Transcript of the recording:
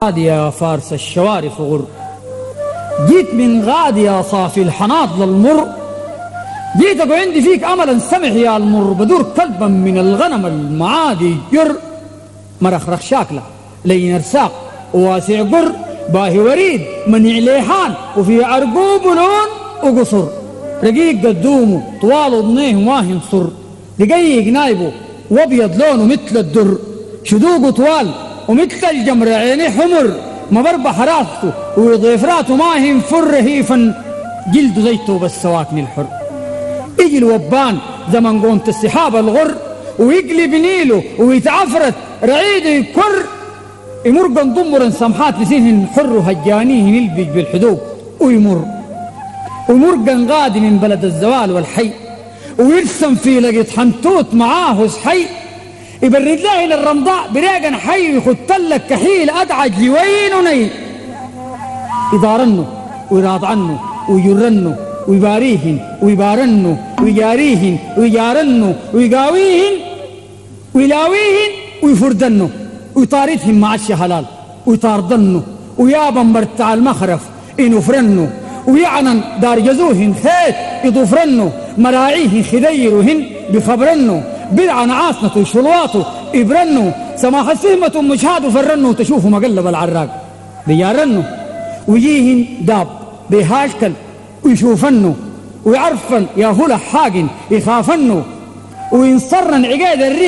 يا فارس الشوارف غر، جيت من غاد يا صافي الحناط للمر، جيتك وعندي فيك املا سمح يا المر، بدور كلبا من الغنم المعادي جر، مرخرخ شاكله لين رساق وواسع قر، باهي وريد منيع ليحان وفي عرقوب لون وقصر، رقيق قدومه طوال اذنيه ماهن صر، دقيق نايبه وابيض لونه مثل الدر، شدوقه طوال ومثل الجمر عينيه حمر، مبربح راسه وضيفراته ماهن فر رهيفا، جلده زيته بالسواكن الحر، يجي الوبان زمن قومة السحاب الغر، ويقلب نيله ويتعفرت رعيده يكر، يمرقن ضمرا سمحات لسينهن حر وهجانيه يلبج بالحدوق ويمر، ومرقن غادي من بلد الزوال والحي، ويرسم في لقيت حنتوت معاه صحي، يبرد له الى الرمضاء بريقن حي، ويخدلك كحيل ادعج لوين وني، يضارنه ويراض عنه ويجرنه ويباريهن ويبارنه ويجاريهن ويجارنه ويقاويهن ويلاويهن ويفردنه، ويطاردهن مع الشهلال ويطاردنه، ويابا مرتع المخرف ينفرنه، ويعنن دار جزوهن خيت يضفرنه، مراعيهن خديرهن بخبرنه، بدعن عاصنته وشلواته يبرنه، سماح سهمة مجهاد فرنه، تشوفه مقلب العراق بيارنه، ويجيهن داب بهاشكل ويشوفنه، ويعرفن يا هلا حاجن يخافنه، وينصرن عقاد الريح